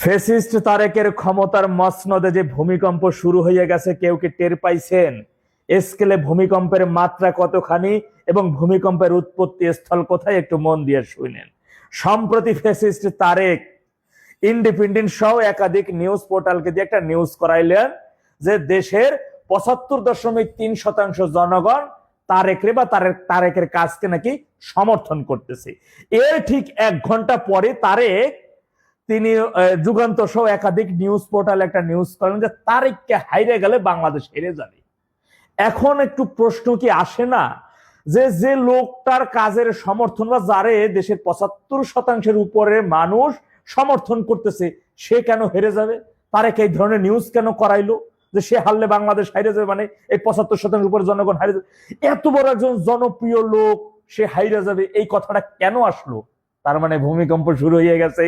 Fascist তারেকের ক্ষমতার মসনদে যে ভূমিকম্প শুরু হয়ে গেছে, কেউ কি টের পাইছেন? স্কেলে ভূমিকম্পের মাত্রা কতখানি এবং ভূমিকম্পের উৎপত্তি স্থল কোথায়, একটু মন দিয়ে শুনেন। সম্প্রতি ফ্যাসিস্ট তারেক ইন্ডিপেন্ডেন্ট সহ একাধিক নিউজ পোর্টালকে দিয়ে একটা নিউজ করাইলেন যে দেশের ৭৫.৩% জনগণ তারেকরে বা তারেকের কাজকে নাকি সমর্থন করতেছে। এর ঠিক ১ ঘন্টা পরে তারেক তিনি যুগান্তর সহ একাধিক নিউজ পোর্টাল একটা নিউজ করেন যে তারেককে হাইরে গেলে বাংলাদেশ হেরে যাবে। এখন একটু প্রশ্ন কি আসে না যে যে লোকটার কাজের সমর্থন বা যারে দেশের ৭৫% উপরে মানুষ সমর্থন করতেছে সে কেন হেরে যাবে? তারেক এই ধরনের নিউজ কেন করাইলো যে সে হারলে বাংলাদেশ হাইরে যাবে, মানে এই ৭৫% উপরে জনগণ হাইরে যাবে? এত বড় একজন জনপ্রিয় লোক সে হাইরে যাবে, এই কথাটা কেন আসলো? তার মানে ভূমিকম্প শুরু হয়ে গেছে।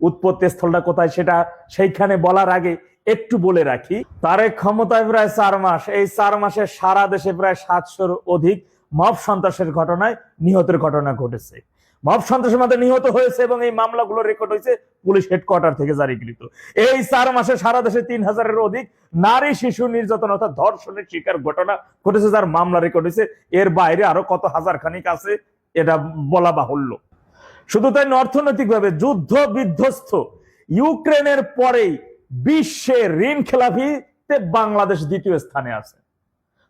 উৎপত্তি স্থলটা কোথায় সেটা সেইখানে বলার আগে একটু বলে রাখি, তারেক ক্ষমতায় প্রায় ৪ মাস। এই ৪ মাসে সারা দেশে প্রায় ৭০০-র অধিক মব সন্ত্রাসের ঘটনায় নিহতের ঘটনা ঘটেছে। মব সন্ত্রাসের মধ্যে নিহত হয়েছে এবং এই মামলাগুলো রেকর্ড হয়েছে পুলিশ হেডকোয়ার্টার থেকে জারিকৃত। এই ৪ মাসে সারা দেশে ৩,০০০-এর অধিক নারী শিশু নির্যাতন অর্থাৎ ধর্ষণের শিকার ঘটনা ঘটেছে, যার মামলা রেকর্ড হয়েছে। এর বাইরে আরো কত হাজার খানিক আছে, এটা বলা বাহুল্য। শুধু তাই অর্থনৈতিকভাবে যুদ্ধ বিধ্বস্ত ইউক্রেনের পরেই বিশ্বে ঋণ খেলাপিতে বাংলাদেশ দ্বিতীয় স্থানে আছে।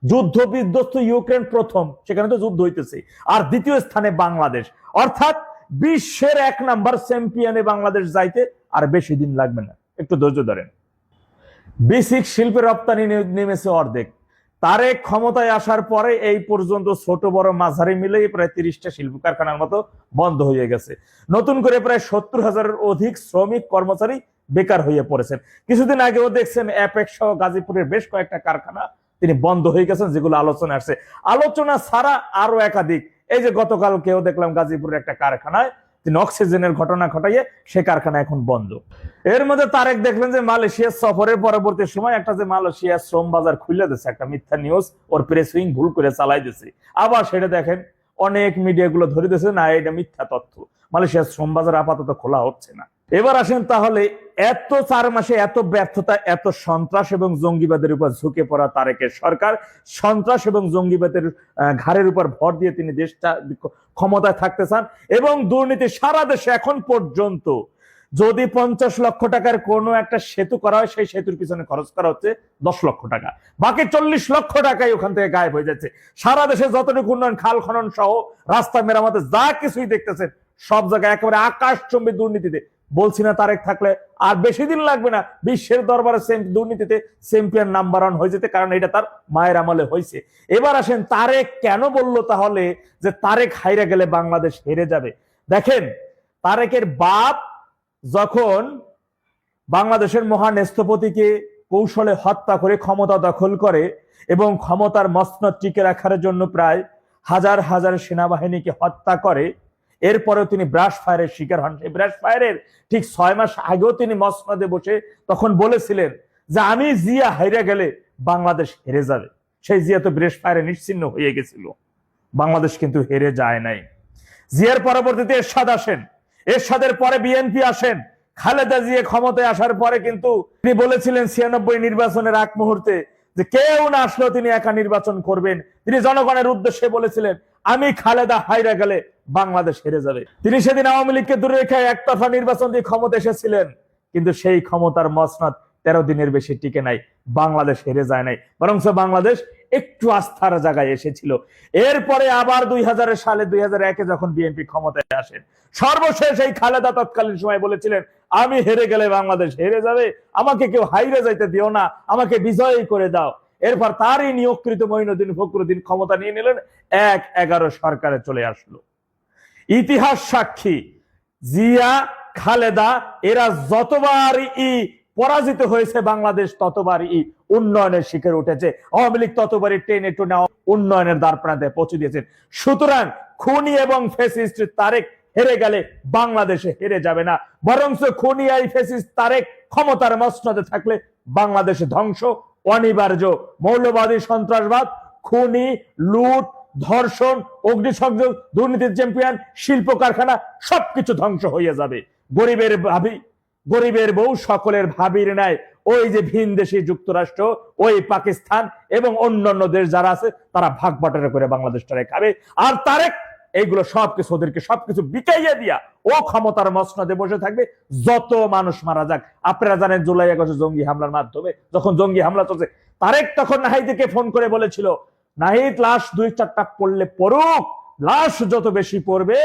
যুদ্ধ বিধ্বস্ত ইউক্রেন প্রথম, সেখানে তো যুদ্ধ হইতেছে, আর দ্বিতীয় স্থানে বাংলাদেশ। অর্থাৎ বিশ্বের ১ নাম্বার চ্যাম্পিয়নে বাংলাদেশ যাইতে আর বেশি দিন লাগবে না, একটু ধৈর্য ধরেন। বেসিক শিল্পের রপ্তানি নেমেছে অর্ধেক। তারেক ক্ষমতায় আসার পরে এই পর্যন্ত ছোট বড় মাঝারি মিলে প্রায় ৩০টা শিল্প কারখানার মতো বন্ধ হয়ে গেছে। নতুন করে প্রায় ৭০,০০০-এর অধিক শ্রমিক কর্মচারী বেকার হয়ে পড়েছেন। কিছুদিন আগেও দেখছেন অ্যাপেক্স সহ গাজীপুরের বেশ কয়েকটা কারখানা তিনি বন্ধ হয়ে গেছেন, যেগুলো আলোচনা আসছে। আলোচনা ছাড়া আরো একাধিক, এই যে গতকাল কেউ দেখলাম গাজীপুরের একটা কারখানায় তিনি অক্সিজেনের ঘটনা ঘটাইয়ে সে কারখানা এখন বন্ধ। এর মধ্যে তারেক দেখলেন যে মালয়েশিয়া সফরের পরবর্তী সময় একটা যে মালয়েশিয়া শ্রম বাজার খুলে দিচ্ছে, একটা মিথ্যা নিউজ ওর প্রেস উইং ভুল করে চালাই দিচ্ছে। আবার সেটা দেখেন অনেক মিডিয়া গুলো ধরে দিচ্ছে না এটা মিথ্যা তথ্য, মালয়েশিয়ার শ্রম বাজার আপাতত খোলা হচ্ছে না। এবার আসেন তাহলে, এত ৪ মাসে এত ব্যর্থতা, এত সন্ত্রাস এবং জঙ্গিবাদের উপর ঝুঁকে পড়া তারেকের সরকার সন্ত্রাস এবং জঙ্গিবাদের ঘাড়ের উপর ভর দিয়ে তিনি দেশটা ক্ষমতায় থাকতে চান এবং দুর্নীতি সারা দেশে এখন পর্যন্ত যদি ৫০ লক্ষ টাকার কোনো একটা সেতু করা হয়, সেই সেতুর পিছনে খরচ করা হচ্ছে ১০ লক্ষ টাকা, বাকি ৪০ লক্ষ টাকাই ওখান থেকে গায়েব হয়ে যাচ্ছে। সারা দেশে যতটুকু উন্নয়ন, খাল খনন সহ রাস্তা মেরামতে যা কিছুই দেখতেছেন সব জায়গায় একেবারে আকাশচুম্বী দুর্নীতিতে। বলছি না তারেক থাকলে আর বেশি দিন লাগবে না বিশ্বের দরবারে দুর্নীতিতে চ্যাম্পিয়ন নাম্বার 1 হয়ে যেতে, কারণ এটা তার মায়ের আমলে হয়েছে। এবার আসেন তারেক কেন বলল তাহলে যে তারেক হাইরে গেলে বাংলাদেশ হেরে যাবে। দেখেন, তারেকের বাপ যখন বাংলাদেশের মহান স্থপতিকে কৌশলে হত্যা করে ক্ষমতা দখল করে এবং ক্ষমতার মসনদ টিকে রাখার জন্য প্রায় হাজার হাজার সেনাবাহিনীকে হত্যা করে, এরপরেও তিনি ব্রাশ ফায়ারের শিকার হন। এই ব্রাশ ফায়ারের ঠিক ৬ মাস আগেও তিনি মসনদে বসে তখন বলেছিলেন যে আমি জিয়া হেরে গেলে বাংলাদেশ হেরে যাবে। সেই জিয়া তো ব্রাশ ফায়ারে নিশ্চিহ্ন হয়ে গেছিল, বাংলাদেশ কিন্তু হেরে যায় নাই। জিয়ার পরবর্তীতে এরশাদ আসেন, এরশাদের পরে বিএনপি আসেন, খালেদা জিয়া ক্ষমতায় আসার পরে কিন্তু তিনি বলেছিলেন ৯৬ নির্বাচনের আগ মুহূর্তে যে কেউ না আসলেও তিনি একা নির্বাচন করবেন। তিনি জনগণের উদ্দেশ্যে বলেছিলেন আমি খালেদা হাইরা গেলে বাংলাদেশ হেরে যাবে। তিনি সেদিন আওয়ামী লীগকে দূরে রেখে একতরফা নির্বাচন দিয়ে ক্ষমতা এসেছিলেন, কিন্তু সেই ক্ষমতার মসনদ ১৩ দিনের বেশি টিকে নাই, বাংলাদেশ হেরে যায় নাই, বরং বাংলাদেশ একটু আস্থার জায়গায় এসেছিল। এরপরে আবার ২০০০ সালে ২০০১-এ যখন বিএনপি ক্ষমতায় আসেন, সর্বশেষ এই খালেদা তৎকালীন সময় বলেছিলেন আমি হেরে গেলে বাংলাদেশ হেরে যাবে, আমাকে কেউ হাইরে যাইতে দিও না, আমাকে বিজয়ী করে দাও। এরপর তারই নিয়োগকৃত মঈনুদ্দিন ফখরুদ্দিন ক্ষমতা নিয়ে নিলেন, ১/১১ সরকারে চলে আসলো। ইতিহাস সাক্ষী, জিয়া খালেদা এরা যতবারই পরাজিত হয়েছে বাংলাদেশ ততবারই উন্নয়নের শিখরে উঠেছে, আওয়ামী লীগ ততবারই টেনে টুনে উন্নয়নের দ্বার প্রান্তে পৌঁছে দিয়েছেন। সুতরাং খুনি এবং ফ্যাসিস্ট তারেক হেরে গেলে বাংলাদেশে হেরে যাবে না, বরঞ্চ খুনি এই ফ্যাসিস্ট তারেক ক্ষমতার মসনদে থাকলে বাংলাদেশে ধ্বংস অনিবার্য। মৌলবাদী সন্ত্রাসবাদ, খুনি, লুট, ধর্ষণ, অগ্নিসংযোগ, দুর্নীতির চ্যাম্পিয়ন, শিল্প কারখানা সবকিছু ধ্বংস হয়ে যাবে। গরিবের ভাবি গরিবের বউ সকলের ভাবির নাই ওই যে ভিনদেশী যুক্তরাষ্ট্র, ওই পাকিস্তান এবং অন্যান্য দেশ যারা আছে তারা ভাগ বাটোয়ারা করে বাংলাদেশটারে খাবে। আর তারেক এইগুলো সবকিছু ওদেরকে সবকিছু বিকাইয়া দিয়া ও ক্ষমতার মসনদে বসে থাকবে, যত মানুষ মারা যাক। আপনারা জানেন জুলাই আগস্টে জঙ্গি হামলার মাধ্যমে যখন জঙ্গি হামলা চলছে, তারেক তখন নাহিদকে ফোন করে বলেছিল, নাহিদ লাশ 2-4টা পড়লে পড়ুক, লাশ যত বেশি পড়বে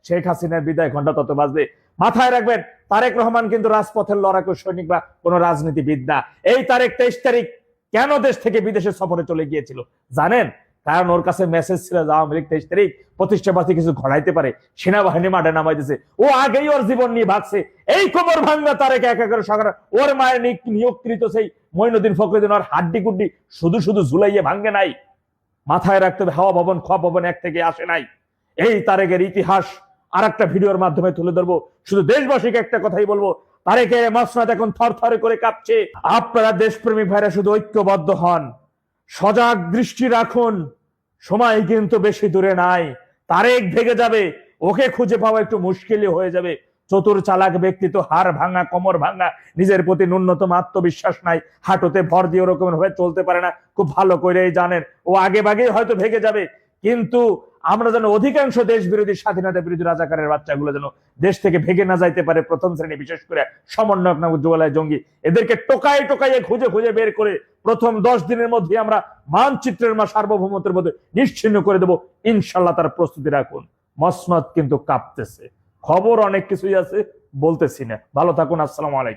শেখ হাসিনার বিদায় ঘন্টা তত বাজবে। মাথায় রাখবেন, তারেক রহমান কিন্তু রাজপথের লড়াকু সৈনিক বা কোন রাজনীতিবিদ না। এই তারেক 23 তারিখ কেন দেশ থেকে বিদেশে সফরে চলে গিয়েছিল জানেন? কারণ ওর কাছে মেসেজ ছিল যে আওয়ামী লীগ 23 তারিখ প্রতিষ্ঠাবাদী কিছু ঘটাইতে পারে, সেনাবাহিনী মাঠে নামাই দিছে। ও আগেই ওর জীবন নিয়ে ভাগছে। এই কোমর ভাঙ্গা তারেক এক করে সকালে ওর মায়ের নিয়োগকৃত সেই মঈনুদ্দিন ফখরুদ্দিন ওর হাড্ডি গুড্ডি শুধু শুধু ঝুলাইয়ে ভাঙ্গে নাই। মাথায় রাখতে হবে, হাওয়া ভবন খ ভবন এক থেকে আসে নাই। এই তারেকের ইতিহাস আর একটা ভিডিওর মাধ্যমে তুলে ধরবো। শুধু দেশবাসীকে একটা কথাই বলবো, তারেকের মসনদ এখন থরথর করে কাঁপছে। আপনারা দেশপ্রেমিক ভাইরা শুধু ঐক্যবদ্ধ হন, সজাগ দৃষ্টি রাখুন, সময় কিন্তু বেশি দূরে নাই। তারেক ভেগে যাবে, ওকে খুঁজে পাওয়া একটু মুশকিলই হয়ে যাবে। চতুর চালাক ব্যক্তি তো হাড় ভাঙা, কোমর ভাঙা, নিজের প্রতি ন্যূনতম আত্মবিশ্বাস নাই, হাঁটুতে ভর দিয়ে ওরকম ভাবে চলতে পারে না, খুব ভালো করেই জানেন। ও আগে ভাগেই হয়তো ভেগে যাবে, কিন্তু আমরা যেন অধিকাংশ দেশ বিরোধী, স্বাধীনতা বিরোধী রাজাকারের বাচ্চাগুলো যেন দেশ থেকে ভেগে না যাইতে পারে। প্রথম শ্রেণী বিশেষ করে সমন্বয়ক নামক যুগলায় জঙ্গি, এদেরকে টোকায় টোকাইয়ে খুঁজে খুঁজে বের করে প্রথম 10 দিনের মধ্যে আমরা মানচিত্রের সার্বভৌমত্বের মধ্যে নিশ্চিহ্ন করে দেবো ইনশাল্লাহ। তার প্রস্তুতি রাখুন। মসনদ কিন্তু কাঁপতেছে, খবর অনেক কিছুই আছে, বলতেছি না। ভালো থাকুন, আসসালামু আলাইকুম।